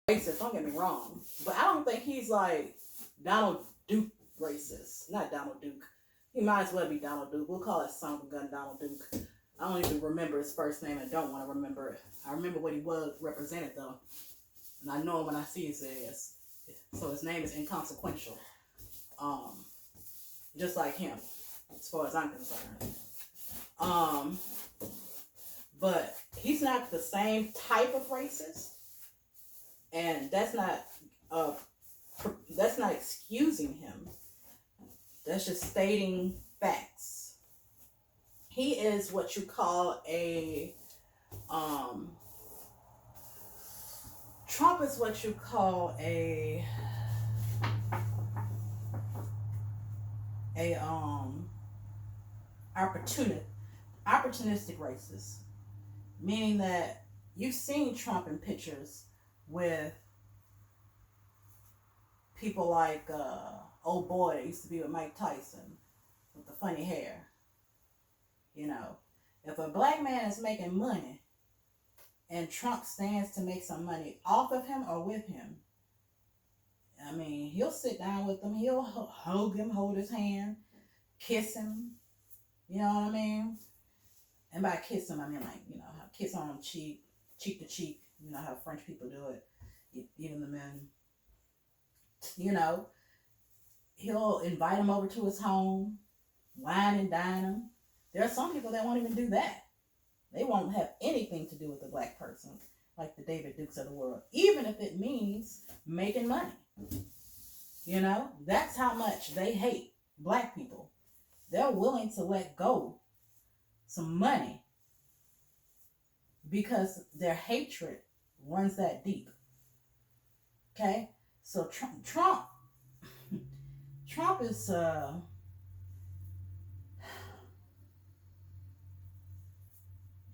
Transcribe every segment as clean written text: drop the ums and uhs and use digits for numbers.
racist, don't get me wrong. But I don't think he's like Donald Duke racist. Not Donald Duke. He might as well be Donald Duke. We'll call it son of a gun Donald Duke. I don't even remember his first name and don't want to remember it. I remember what he was represented though. And I know him when I see his ass. So his name is inconsequential. Um, just like him, as far as I'm concerned. Um, but he's not the same type of racist, and uh, that's not excusing him. That's just stating facts. He is what you call a Trump is what you call a opportunistic racist, meaning that you've seen Trump in pictures with people like old boy that used to be with Mike Tyson with the funny hair. You know, if a black man is making money and Trump stands to make some money off of him or with him, I mean, he'll sit down with him, he'll hug him, hold his hand, kiss him. You know what I mean? And by kiss him, I mean like, you know, kiss on cheek, cheek to cheek. You know how French people do it, even the men. You know, he'll invite him over to his home, wine and dine him. There are some people that won't even do that. They won't have anything to do with the black person, like the David Dukes of the world, even if it means making money. You know, that's how much they hate black people. They're willing to let go some money because their hatred runs that deep. Okay? So Trump is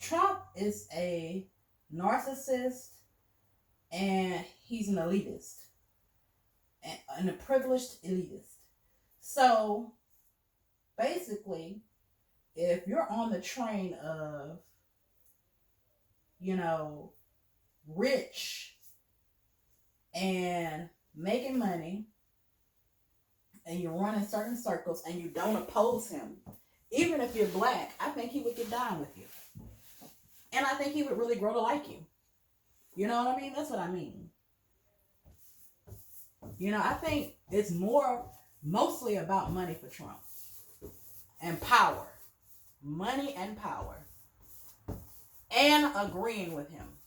Trump is a narcissist, and he's an elitist, and a privileged elitist. So basically, if you're on the train of, you know, rich and making money, and you run in certain circles and you don't oppose him, even if you're black, I think he would get down with you. And I think he would really grow to like you. You know what I mean? That's what I mean. You know, I think it's mostly about money for Trump. And power. Money and power. And agreeing with him.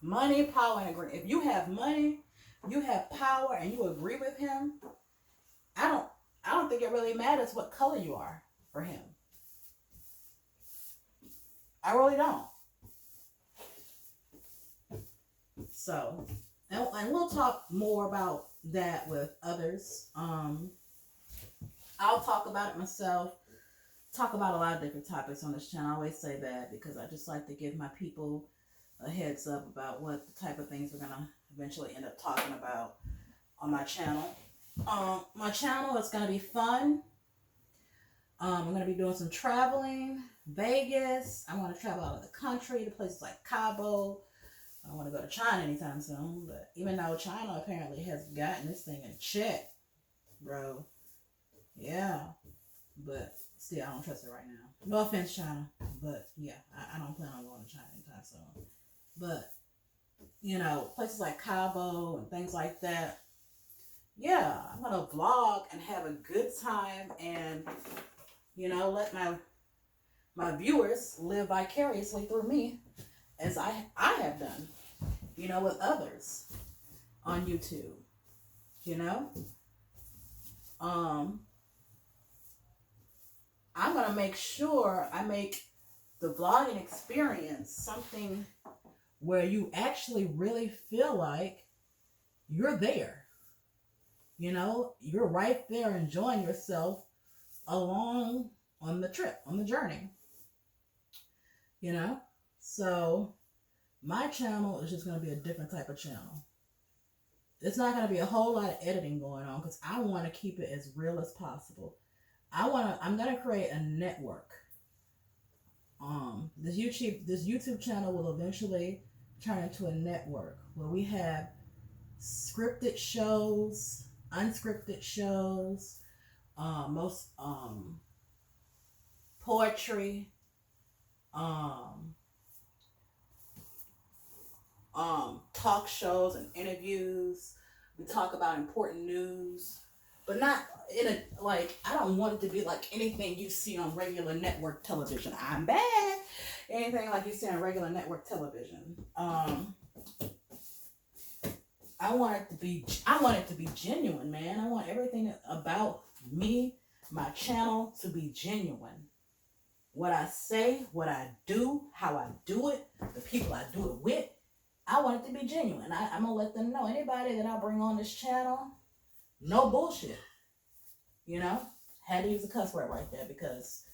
Money, power, and agreeing. If you have money, you have power, and you agree with him, I don't think it really matters what color you are for him. I really don't. So, and we'll talk more about that with others. I'll talk about it myself. Talk about a lot of different topics on this channel. I always say that because I just like to give my people a heads up about what the type of things we're gonna eventually end up talking about on my channel. My channel is gonna be fun. I'm gonna be doing some traveling. Vegas. I want to travel out of the country to places like Cabo. I don't want to go to China anytime soon, but even though China apparently has gotten this thing in check, bro. Yeah. But still, I don't trust it right now. No offense, China. But yeah, I don't plan on going to China anytime soon. But, you know, places like Cabo and things like that. Yeah, I'm going to vlog and have a good time and, you know, let my viewers live vicariously through me as I have done, you know, with others on YouTube, you know. I'm going to make sure I make the vlogging experience something where you actually really feel like you're there. You know, you're right there enjoying yourself along on the trip, on the journey. You know, so my channel is just going to be a different type of channel. It's not going to be a whole lot of editing going on because I want to keep it as real as possible. I'm going to create a network. This YouTube channel will eventually turn into a network where we have scripted shows, unscripted shows, most poetry, um, talk shows and interviews. We talk about important news, but not in a like. I don't want it to be like anything you see on regular network television. I'm bad. Anything like you see on regular network television. I want it to be. I want it to be genuine, man. I want everything about me, my channel, to be genuine. What I say, what I do, how I do it, the people I do it with. I want it to be genuine. I'm gonna let them know. Anybody that I bring on this channel, no bullshit. You know, had to use a cuss word right there because,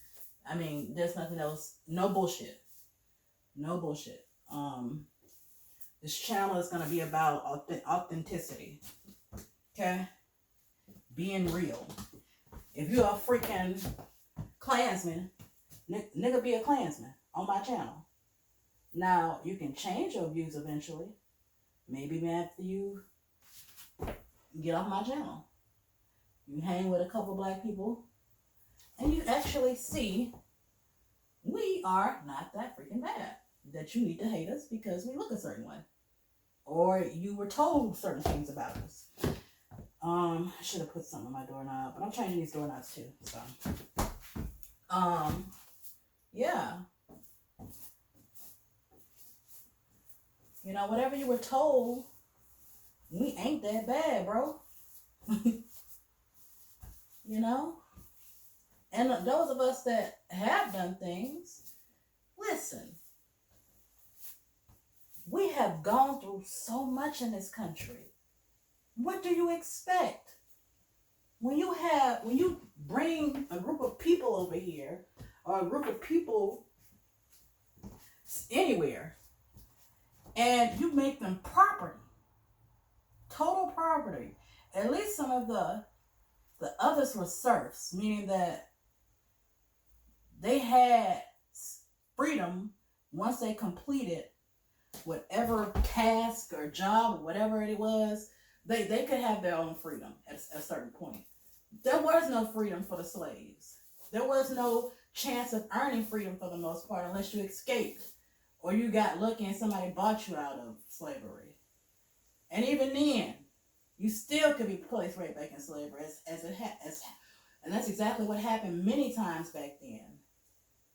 I mean, there's nothing else. No bullshit. No bullshit. This channel is gonna be about authenticity. Okay, being real. If you're a freaking Klansman, nigga, be a Klansman on my channel. Now, you can change your views eventually. Maybe after you get off my channel. You hang with a couple black people, and you actually see we are not that freaking bad. That you need to hate us because we look a certain way. Or you were told certain things about us. I should have put something on my doorknob, but I'm changing these doorknobs too. So, yeah. You know, whatever you were told, we ain't that bad, bro. You know? And those of us that have done things, listen. We have gone through so much in this country. What do you expect? When you bring a group of people over here, or a group of people anywhere, and you make them property, total property. At least some of the others were serfs, meaning that they had freedom once they completed whatever task or job or whatever it was. They could have their own freedom at a certain point. There was no freedom for the slaves. There was no chance of earning freedom for the most part unless you escaped or you got lucky and somebody bought you out of slavery. And even then, you still could be placed right back in slavery and that's exactly what happened many times back then.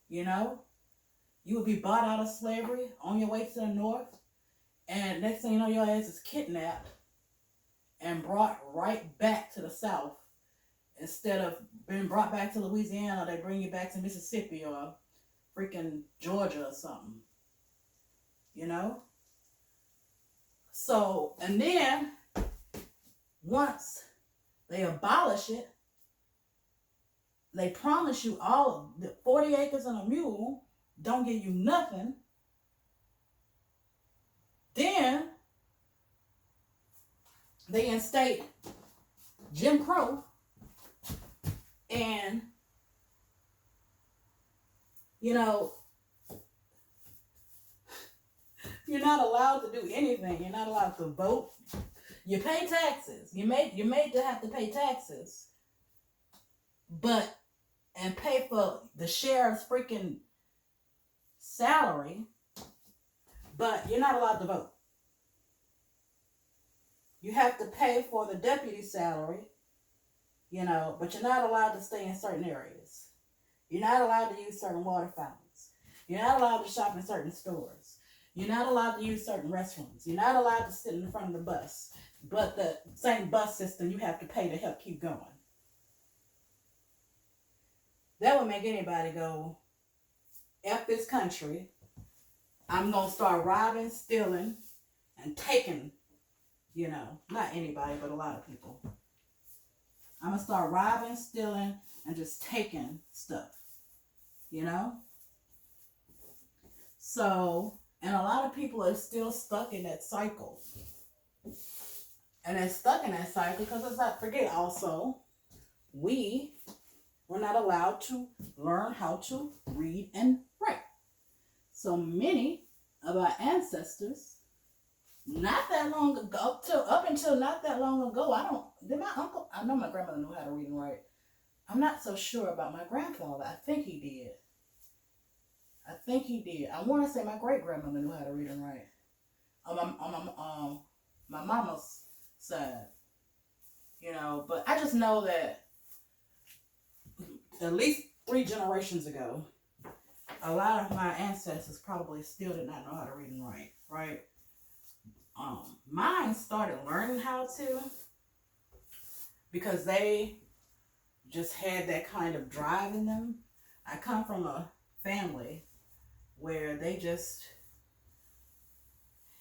You know, you would be bought out of slavery on your way to the north, and next thing you know, your ass is kidnapped and brought right back to the south. Instead of being brought back to Louisiana, they bring you back to Mississippi or freaking Georgia or something. You know? So, and then, once they abolish it, they promise you all the 40 acres and a mule, don't give you nothing. Then, they instate Jim Crow, and, you know, you're not allowed to do anything. You're not allowed to vote. You pay taxes. You're made to have to pay taxes. And pay for the sheriff's freaking salary. But you're not allowed to vote. You have to pay for the deputy's salary. You know, but you're not allowed to stay in certain areas. You're not allowed to use certain water fountains. You're not allowed to shop in certain stores. You're not allowed to use certain restrooms. You're not allowed to sit in front of the bus. But the same bus system you have to pay to help keep going. That would make anybody go, F this country. I'm going to start robbing, stealing, and taking, you know, not anybody, but a lot of people. I'm going to start robbing, stealing, and just taking stuff, you know? So, and a lot of people are still stuck in that cycle. And they're stuck in that cycle because let's not forget also, we were not allowed to learn how to read and write. So many of our ancestors Not that long ago, up until not that long ago, I don't. Did my uncle? I know my grandmother knew how to read and write. I'm not so sure about my grandfather. I think he did. I think he did. I want to say my great grandmother knew how to read and write. My mama's side, But I just know that at least 3 generations ago, a lot of my ancestors probably still did not know how to read and write, right? Mine started learning how to because they just had that kind of drive in them. I come from a family where they just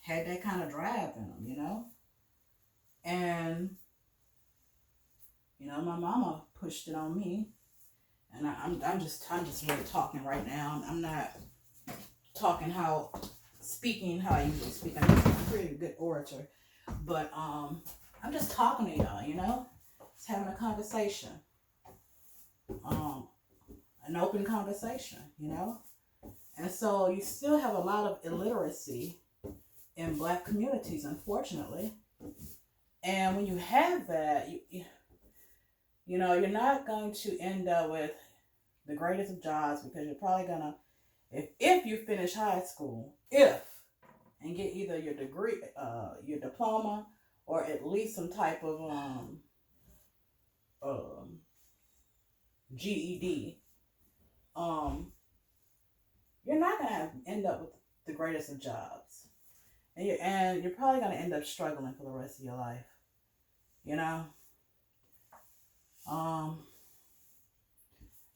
had that kind of drive in them. And my mama pushed it on me, and I'm just really talking right now. I'm not talking speaking how I usually speak. I'm a pretty good orator, but I'm just talking to y'all. Just having a conversation, um, an open conversation. And so you still have a lot of illiteracy in Black communities, unfortunately. And when you have that, you're not going to end up with the greatest of jobs because you're probably gonna, if you finish high school, and get either your degree, your diploma, or at least some type of um, GED, you're not gonna end up with the greatest of jobs, and you're probably gonna end up struggling for the rest of your life. You know, um,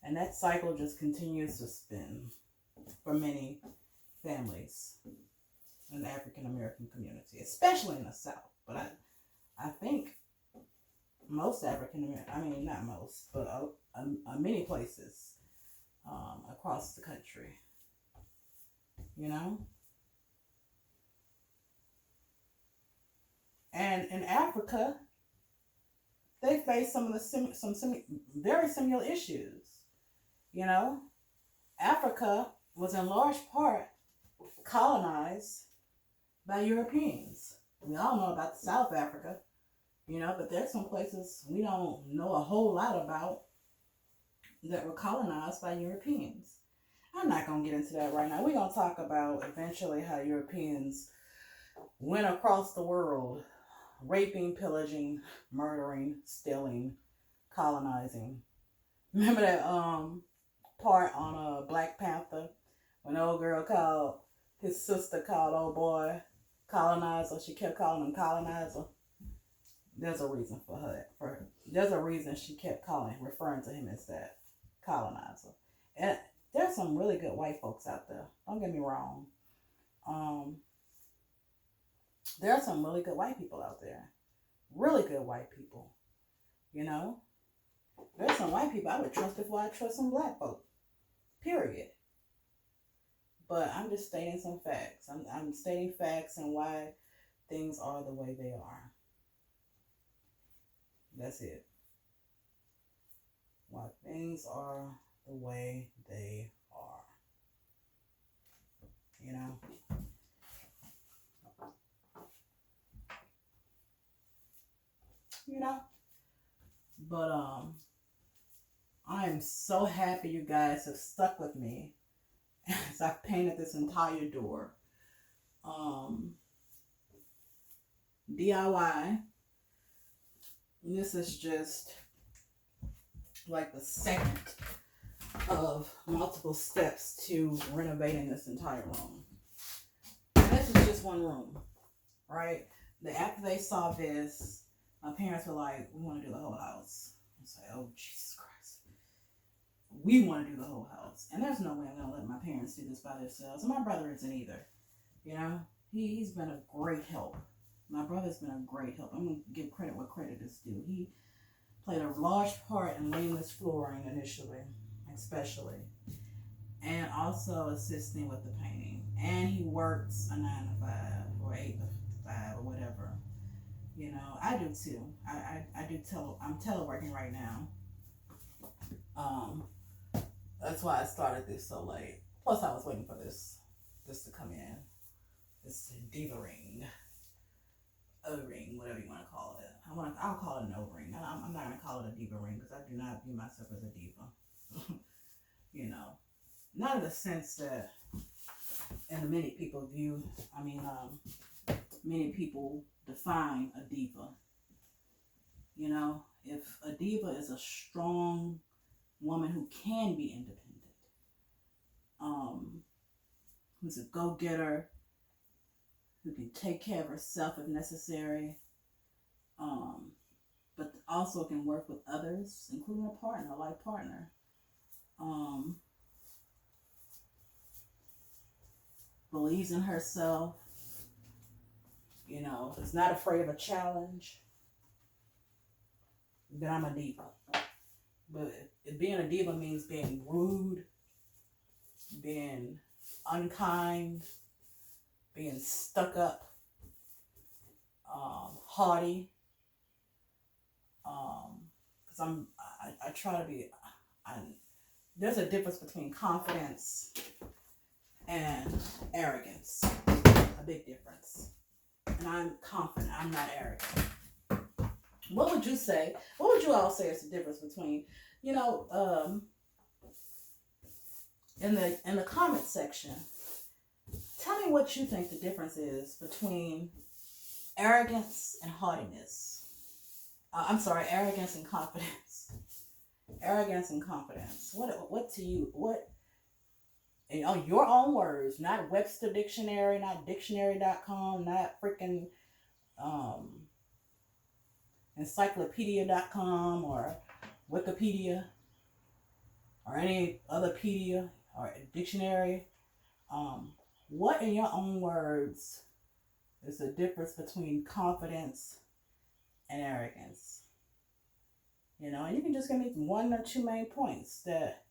and that cycle just continues to spin for many families in the African American community, especially in the South. But I think most African American, I mean, not most, but many places across the country, you know? And in Africa, they face some of the very similar issues, you know? Africa was in large part colonized by Europeans. We all know about South Africa, but there's some places we don't know a whole lot about that were colonized by Europeans. I'm not going to get into that right now. We're going to talk about eventually how Europeans went across the world raping, pillaging, murdering, stealing, colonizing. Remember that part on Black Panther when the old girl called his sister called old boy colonizer? She kept calling him colonizer. There's a reason for her. There's a reason she kept referring to him as that colonizer. And there's some really good white folks out there. Don't get me wrong. There are some really good white people out there. Really good white people. There's some white people I would trust before I trust some Black folk. Period. But I'm just stating some facts. I'm stating facts and why things are the way they are. That's it. Why things are the way they are. You know? But I am so happy you guys have stuck with me as I've painted this entire door. DIY. This is just like the second of multiple steps to renovating this entire room. And this is just one room, right? After they saw this, my parents were like, we want to do the whole house. I was like, oh, Jesus Christ. We want to do the whole house. And there's no way I'm going to let my parents do this by themselves. And my brother isn't either. He's been a great help. My brother's been a great help. I'm going to give credit where credit is due. He played a large part in laying this flooring initially, especially. And also assisting with the painting. And he works a 9 to 5 or 8 to 5 or whatever. I do too. I do I'm teleworking right now. That's why I started this so late. Plus I was waiting for this to come in. This dithering. I'll call it a no ring. I'm not gonna call it a diva ring because I do not view myself as a diva. You know, not in the sense that, and many people view. I mean, many people define a diva. You know, if a diva is a strong woman who can be independent, who's a go-getter, who can take care of herself if necessary, but also can work with others, including a partner, a life partner. Believes in herself, you know, is not afraid of a challenge, then I'm a diva. But if being a diva means being rude, being unkind, being stuck up, haughty, because I try to be, there's a difference between confidence and arrogance, a big difference. And I'm confident, I'm not arrogant. What would you say? What would you all say is the difference between, you know, in the comment section, tell me what you think the difference is between arrogance and haughtiness. I'm sorry, arrogance and confidence. Arrogance and confidence. What to you? What, in your own words, not Webster Dictionary, not dictionary.com, not freaking encyclopedia.com or Wikipedia or any other pedia or dictionary. What in your own words is the difference between confidence and arrogance? You know, and you can just give me one or two main points that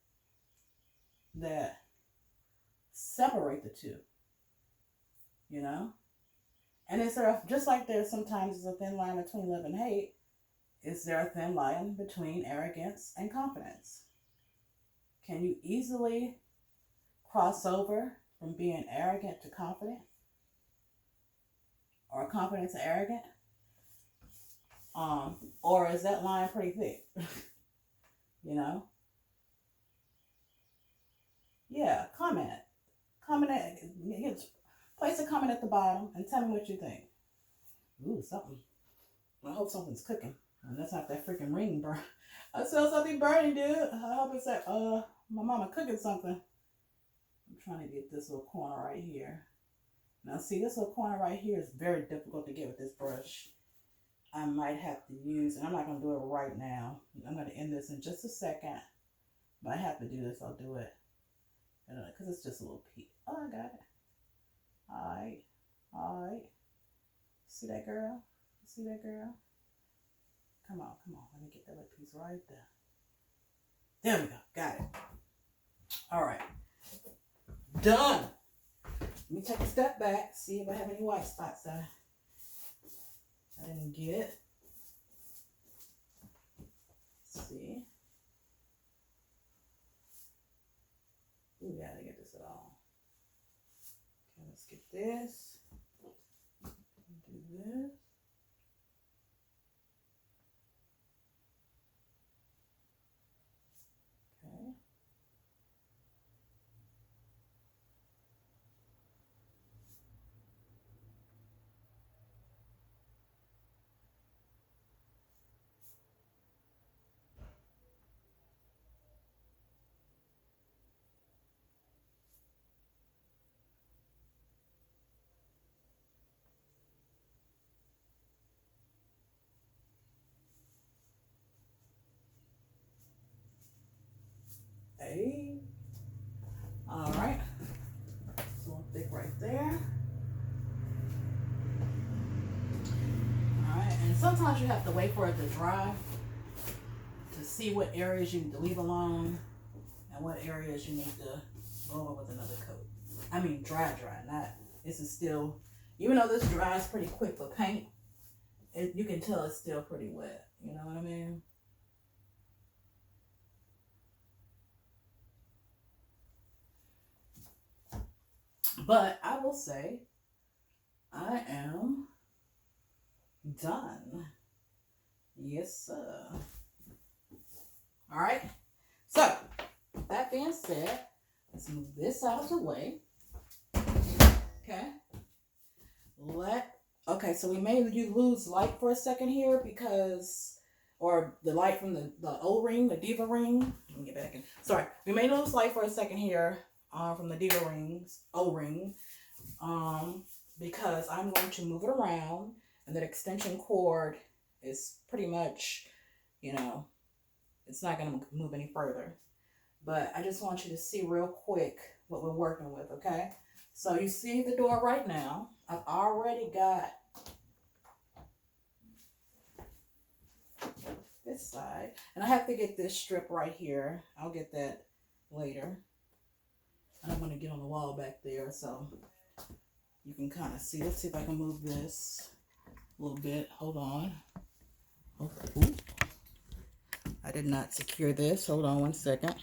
separate the two. You know? And is there, just like there's sometimes a thin line between love and hate, is there a thin line between arrogance and confidence? Can you easily cross over from being arrogant to confident? Or confident to arrogant? Or is that line pretty thick? You know? Yeah, comment. Place a comment at the bottom and tell me what you think. Ooh, something. I hope something's cooking. And that's not that freaking ring burn. I saw something burning, dude. I hope it's that, my mama cooking something. I'm trying to get this little corner right here. Now see, this little corner right here is very difficult to get with this brush. I might have to use, and I'm not going to do it right now. I'm going to end this in just a second. But I have to do this, I'll do it. Because it's just a little piece. Oh, I got it. Alright. See that girl? See that girl? Come on. Let me get that little piece right there. There we go. Got it. Alright. Done. Let me take a step back, see if I have any white spots that I didn't get. Let's see. Ooh, yeah, I didn't get this at all. Okay, let's get this. Do this. Okay. Hey. All right. It's a little thick right there. All right. And sometimes you have to wait for it to dry to see what areas you need to leave alone and what areas you need to go over with another coat. I mean dry, not, this is still, even though this dries pretty quick for paint, you can tell it's still pretty wet. You know what I mean? But I will say, I am done. Yes, sir. All right. So, that being said, let's move this out of the way. Okay. Okay, so we made you lose light for a second here because, or the light from the O-ring, the Diva ring. Let me get back in. Sorry, we may lose light for a second here from the Diva rings, O-ring, because I'm going to move it around, and that extension cord is pretty much, you know, it's not going to move any further. But I just want you to see real quick what we're working with, okay? So you see the door right now. I've already got this side. And I have to get this strip right here. I'll get that later. I don't want to get on the wall back there, so you can kind of see. Let's see if I can move this a little bit. Hold on. Okay. Ooh. I did not secure this. Hold on one second.